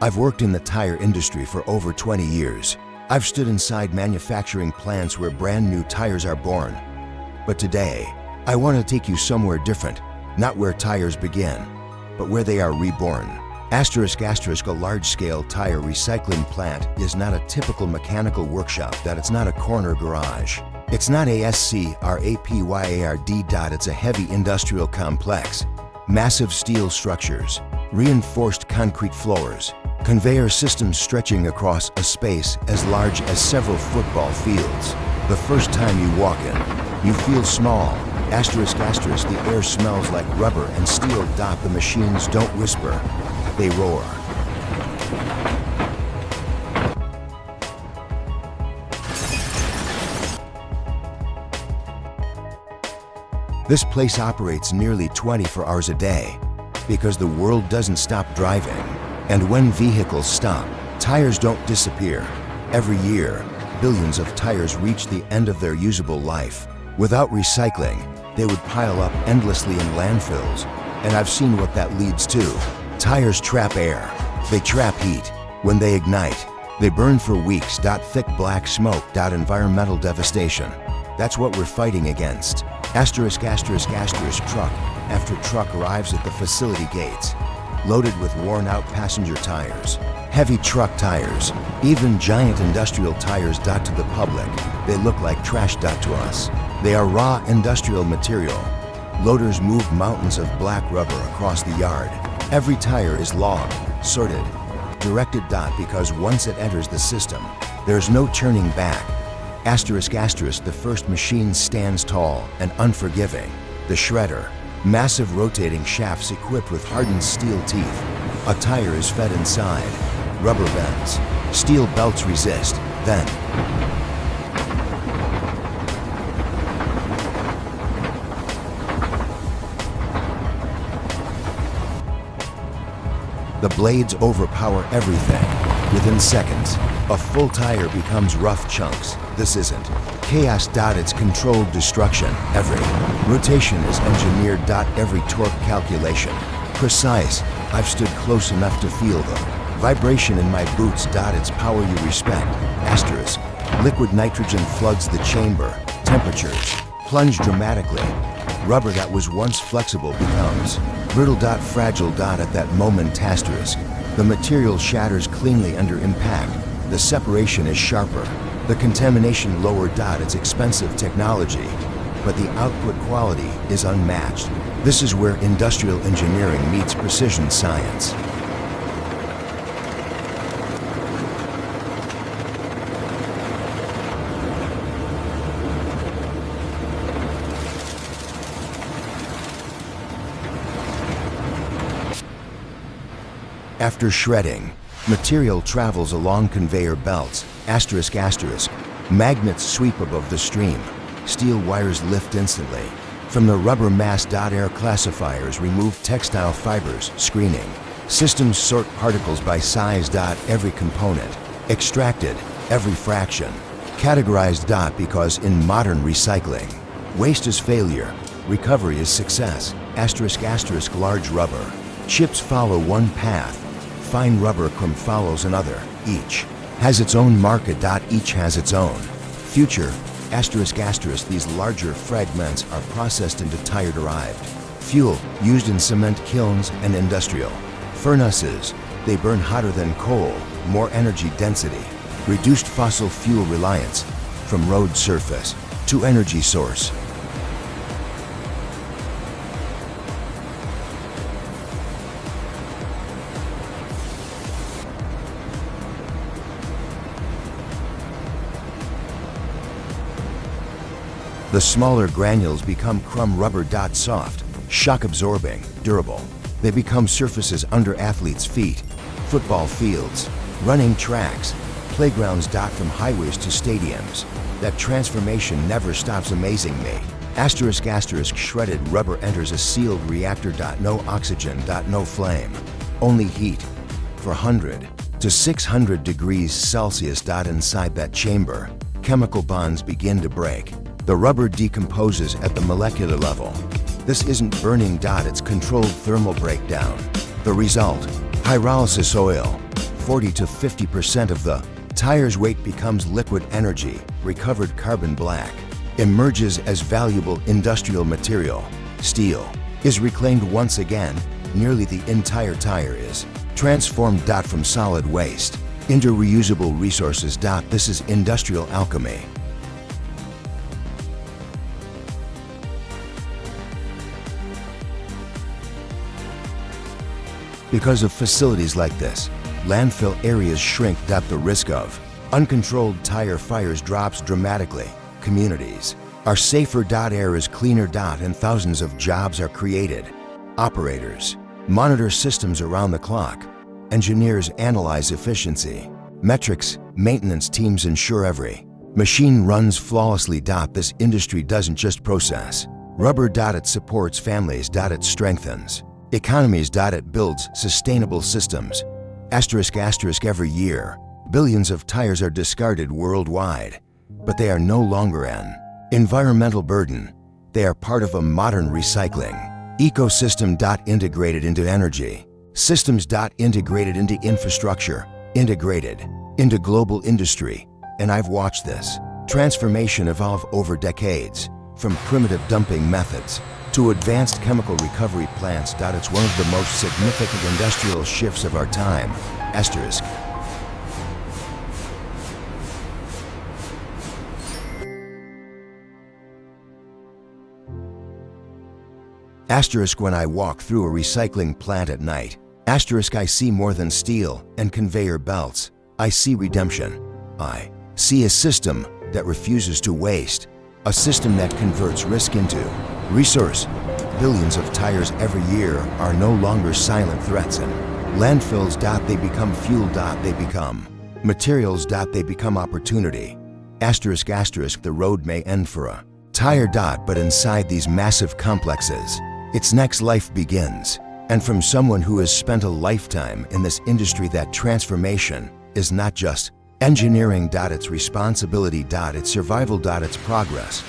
I've worked in the tire industry for over 20 years. I've stood inside manufacturing plants where brand new tires are born. But today, I want to take you somewhere different, not where tires begin, but where they are reborn. ***, a large-scale tire recycling plant is not a typical mechanical workshop. It's not a corner garage. It's not a SCRAPYARD. It's a heavy industrial complex. Massive steel structures, reinforced concrete floors, conveyor systems stretching across a space as large as several football fields. The first time you walk in, you feel small. ***, the air smells like rubber and steel. The machines don't whisper, they roar. This place operates nearly 24 hours a day because the world doesn't stop driving. And when vehicles stop, tires don't disappear. Every year, billions of tires reach the end of their usable life. Without recycling, they would pile up endlessly in landfills. And I've seen what that leads to. Tires trap air. They trap heat. When they ignite, they burn for weeks. Thick black smoke. Environmental devastation. That's what we're fighting against. ***, truck after truck arrives at the facility gates, loaded with worn-out passenger tires, heavy truck tires, even giant industrial tires. To the public, they look like trash. To us, they are raw industrial material. Loaders move mountains of black rubber across the yard. Every tire is logged, sorted, directed. Because once it enters the system, there's no turning back. ***, the first machine stands tall and unforgiving. The shredder. Massive rotating shafts equipped with hardened steel teeth. A tire is fed inside. Rubber bends. Steel belts resist. Then, the blades overpower everything. Within seconds, a full tire becomes rough chunks. This isn't chaos. It's controlled destruction. Every rotation is engineered. Every torque calculation precise. I've stood close enough to feel the vibration in my boots. It's power you respect. ***, liquid nitrogen floods the chamber. Temperatures plunge dramatically. Rubber that was once flexible becomes brittle. Fragile. At that moment, the material shatters cleanly under impact. The separation is sharper. The contamination lower. It's expensive technology, but the output quality is unmatched. This is where industrial engineering meets precision science. After shredding, material travels along conveyor belts. ***, magnets sweep above the stream. Steel wires lift instantly. From the rubber mass. Air classifiers remove textile fibers. Screening systems sort particles by size. Every component extracted, every fraction categorized. Because in modern recycling, waste is failure, recovery is success. ***, large rubber chips follow one path. Fine rubber crumb follows another. Each has its own market. Each has its own future. ***, these larger fragments are processed into tire-derived fuel used in cement kilns and industrial furnaces. They burn hotter than coal, more energy density, reduced fossil fuel reliance, from road surface to energy source. The smaller granules become crumb rubber. Soft, shock-absorbing, durable. They become surfaces under athletes' feet, football fields, running tracks, playgrounds. From highways to stadiums, that transformation never stops amazing me. ***, shredded rubber enters a sealed reactor. No oxygen. No flame. Only heat. For 100 to 600 degrees Celsius. Inside that chamber, chemical bonds begin to break. The rubber decomposes at the molecular level. This isn't burning. It's controlled thermal breakdown. The result: pyrolysis oil, 40 to 50% of the tire's weight becomes liquid energy, recovered carbon black, emerges as valuable industrial material. Steel is reclaimed once again. Nearly the entire tire is transformed from solid waste into reusable resources. This is industrial alchemy. Because of facilities like this, landfill areas shrink. The risk of uncontrolled tire fires drops dramatically. Communities are safer. Air is cleaner. And thousands of jobs are created. Operators monitor systems around the clock. Engineers analyze efficiency. Metrics, maintenance teams ensure every machine runs flawlessly. This industry doesn't just process rubber. It supports families. It strengthens economies. It builds sustainable systems. Every year, billions of tires are discarded worldwide, but they are no longer an environmental burden. They are part of a modern recycling ecosystem. Integrated into energy systems. Integrated into infrastructure. Integrated into global industry. And I've watched this transformation evolve over decades, from primitive dumping methods to advanced chemical recovery plants. It's one of the most significant industrial shifts of our time. When I walk through a recycling plant at night, I see more than steel and conveyor belts. I see redemption. I see a system that refuses to waste, a system that converts risk into resource. Billions of tires every year are no longer silent threats in landfills. They become fuel. They become materials. They become opportunity. The road may end for a tire. But inside these massive complexes, its next life begins. And from someone who has spent a lifetime in this industry, that transformation is not just engineering. It's responsibility. It's survival. It's progress.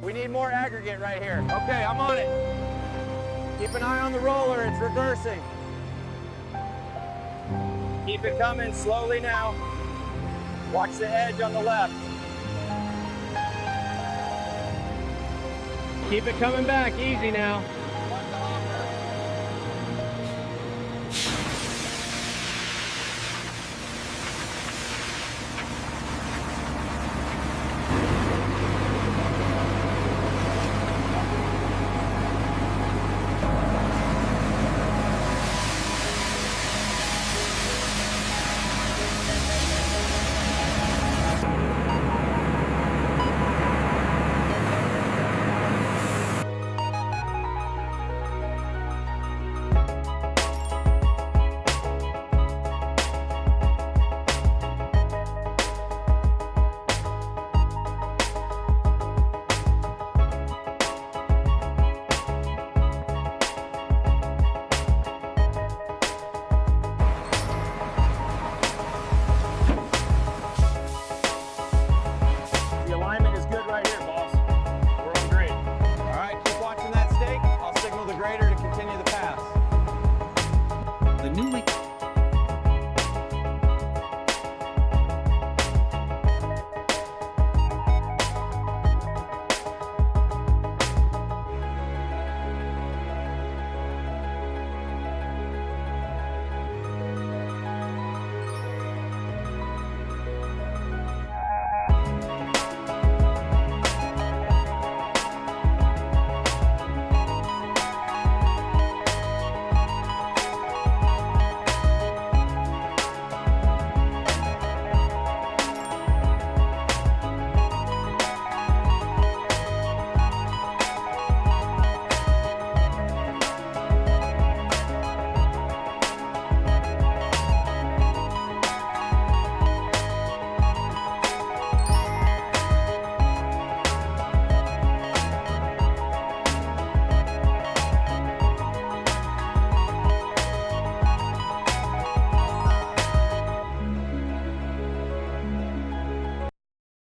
We need more aggregate right here. Okay, I'm on it. Keep an eye on the roller, it's reversing. Keep it coming slowly now. Watch the edge on the left. Keep it coming back, easy now.